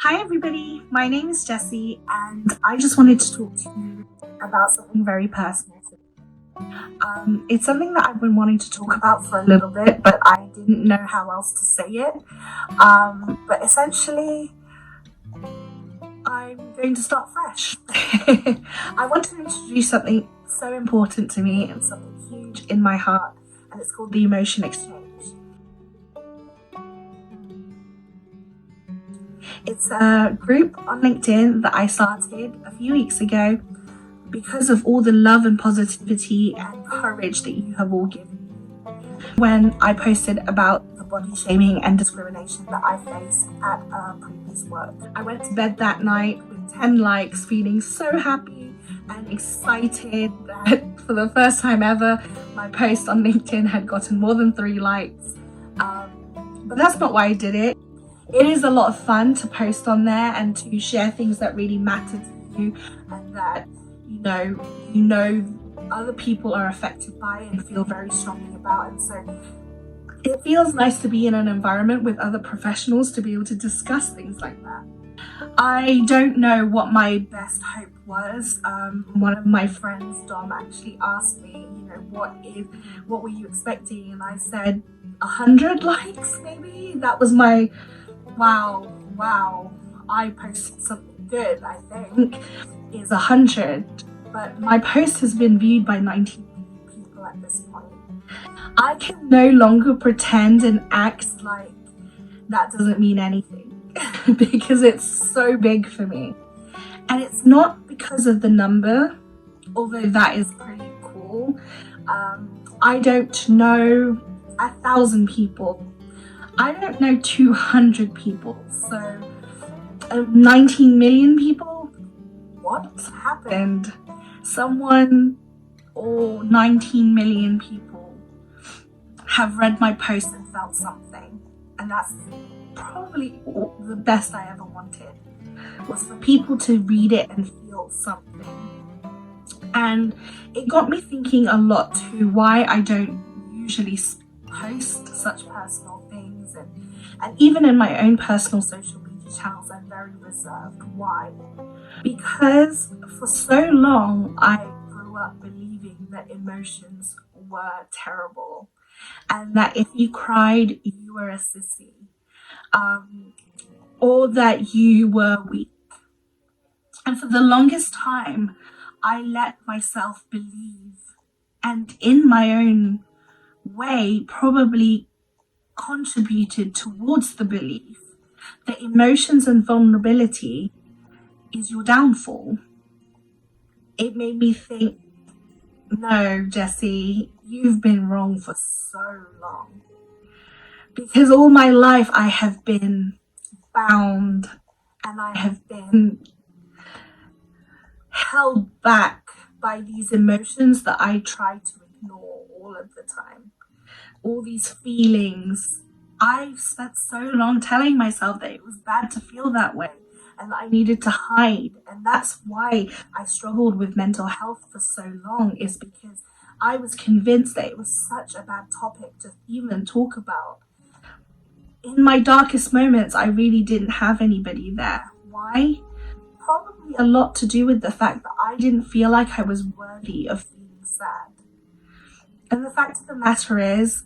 Hi everybody, my name is Jessy and I just wanted to talk to you about something very personal to me. It's something that I've been wanting to talk about for a little bit, but I didn't know how else to say it. But essentially, I'm going to start fresh. I want to introduce something so important to me and something huge in my heart, and it's called the emotion exchange. It's a group on LinkedIn that I started a few weeks ago because of all the love and positivity and courage that you have all given me. When I posted about the body shaming and discrimination that I faced at a previous work, I went to bed that night with 10 likes, feeling so happy and excited that for the first time ever, my post on LinkedIn had gotten more than 3 likes. But that's not why I did it. It is a lot of fun to post on there and to share things that really matter to you and that you know other people are affected by and feel very strongly about. And so it feels nice to be in an environment with other professionals to be able to discuss things like that. I don't know what my best hope was. One of my friends, Dom, actually asked me, what were you expecting? And I said 100 likes, maybe. That was my wow, I posted something good, I think, is 100. But my post has been viewed by 19 people at this point. I can no longer pretend and act like that doesn't mean anything because it's so big for me. And it's not because of the number, although that is pretty cool. I don't know 1,000 people. I don't know 200 people. So 19 million people? What happened? Someone or 19 million people have read my post and felt something. And that's probably the best I ever wanted, was for people to read it and feel something. And it got me thinking a lot too why I don't usually post such personal things, and even in my own personal social media channels I'm very reserved. Why? Because for so long I grew up believing that emotions were terrible and that if you cried you were a sissy, or that you were weak. And for the longest time I let myself believe, and in my own way probably contributed towards the belief that emotions and vulnerability is your downfall. It made me think, no, Jessy, you've been wrong for so long. Because all my life I have been bound and I have been held back by these emotions that I try to ignore all of the time. All these feelings. I've spent so long telling myself that it was bad to feel that way and that I needed to hide. And that's why I struggled with mental health for so long, is because I was convinced that it was such a bad topic to even talk about. In my darkest moments, I really didn't have anybody there. Why? Probably a lot to do with the fact that I didn't feel like I was worthy of feeling sad. And the fact of the matter is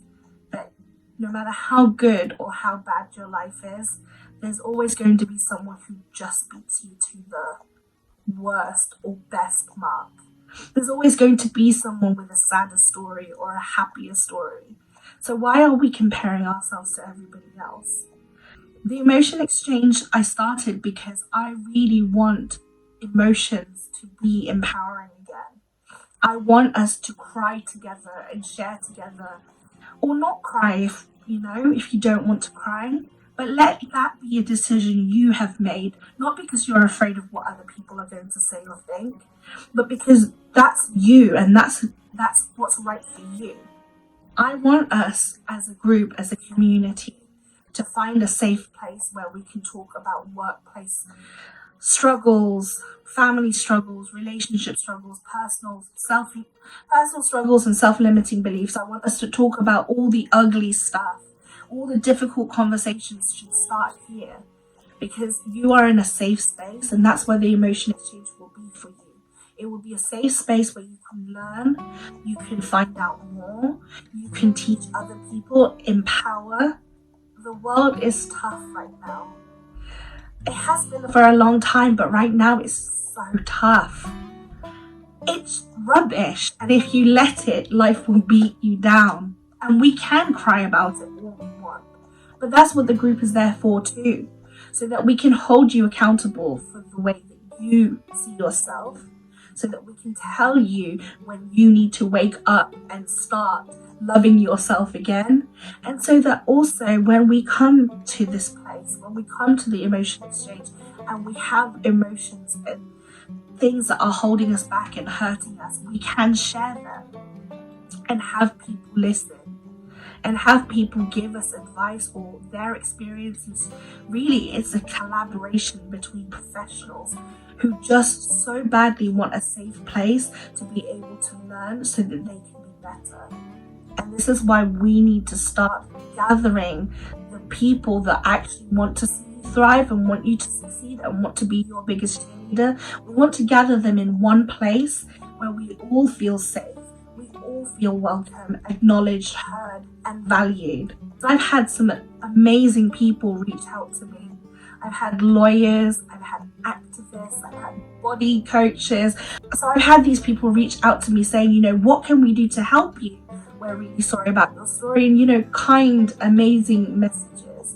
that no matter how good or how bad your life is, there's always going to be someone who just beats you to the worst or best mark. There's always going to be someone with a sadder story or a happier story. So why are we comparing ourselves to everybody else? The emotion exchange I started because I really want emotions to be empowering again. I want us to cry together and share together, or not cry if you don't want to cry, but let that be a decision you have made, not because you're afraid of what other people are going to say or think, but because that's you and that's what's right for you. I want us as a group, as a community, to find a safe place where we can talk about workplace struggles, family struggles, relationship struggles, personal struggles and self-limiting beliefs. I want us to talk about all the ugly stuff. All the difficult conversations should start here. because you are in a safe space, and that's where the emotion exchange will be for you. It will be a safe space where you can learn, you can find out more, you can teach other people, empower. The world is tough right now. It has been for a long time, but right now it's so tough. It's rubbish, and if you let it, life will beat you down. And we can cry about it all we want, but that's what the group is there for too, so that we can hold you accountable for the way that you see yourself, so that we can tell you when you need to wake up and start loving yourself again. And so that also when we come to this place, when we come to the emotion exchange and we have emotions and things that are holding us back and hurting us, we can share them and have people listen and have people give us advice or their experiences. Really, it's a collaboration between professionals who just so badly want a safe place to be able to learn so that they can be better. And this is why we need to start gathering the people that actually want to see you thrive and want you to succeed and want to be your biggest cheerleader. We want to gather them in one place where we all feel safe, we all feel welcome, acknowledged, heard, and valued. So I've had some amazing people reach out to me. I've had lawyers, I've had activists, I've had body coaches. So I've had these people reach out to me saying, what can we do to help you? We're really sorry about your story, and kind, amazing messages.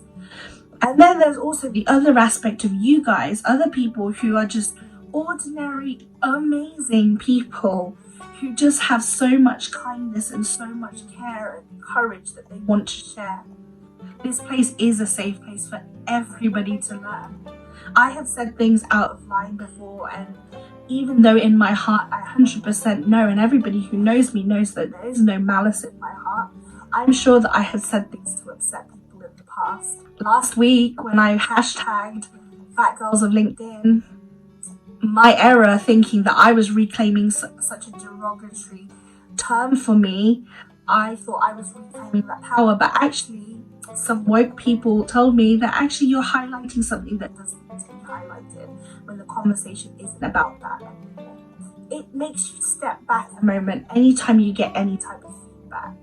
And then there's also the other aspect of you guys, other people who are just ordinary, amazing people who just have so much kindness and so much care and courage that they want to share. This place is a safe place for everybody to learn. I have said things out of line before, and even though in my heart I 100% know, and everybody who knows me knows that there is no malice in my heart, I'm sure that I have said things to upset people in the past. Last week, when I hashtagged Fat Girls of LinkedIn, my error thinking that I was reclaiming such a derogatory term for me, I thought I was reclaiming that power, but actually some woke people told me that actually you're highlighting something that doesn't need to be highlighted when the conversation isn't about that anymore. It makes you step back a moment anytime you get any type of feedback.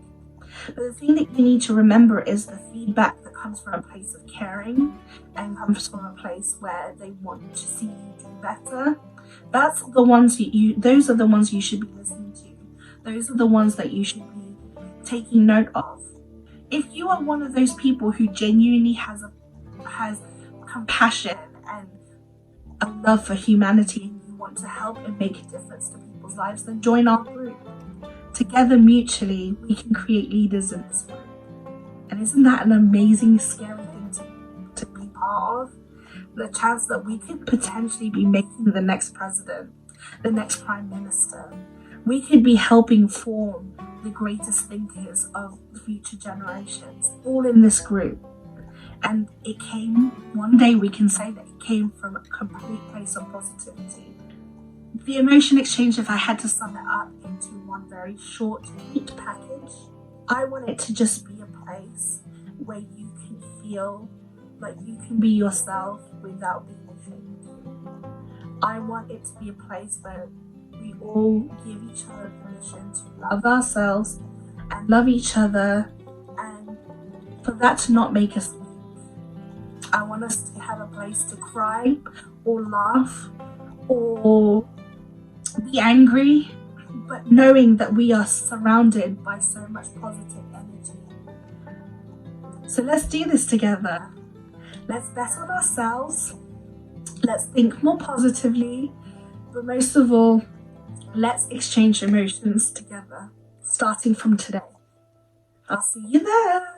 But the thing that you need to remember is the feedback that comes from a place of caring and comes from a place where they want to see you do better. That's the ones those are the ones you should be listening to. Those are the ones that you should be taking note of. If you are one of those people who genuinely has compassion and a love for humanity, and you want to help and make a difference to people's lives, then join our group. Together, mutually, we can create leaders in this group. And isn't that an amazing, scary thing to be part of? The chance that we could potentially be making the next president, the next prime minister. We could be helping form the greatest thinkers of future generations, all in this group. And it came, one day we can say that it came from a complete place of positivity. The emotion exchange, if I had to sum it up into one very short, neat package, I want it to just be a place where you can feel like you can be yourself without being ashamed. I want it to be a place where we all give each other permission to love ourselves and love each other, and for that to not make us weak. I want us to have a place to cry or laugh or be angry, but knowing that we are surrounded by so much positive energy. So let's do this together. Let's bet on ourselves. Let's think more positively, but most of all, let's exchange emotions together, starting from today. I'll see you there.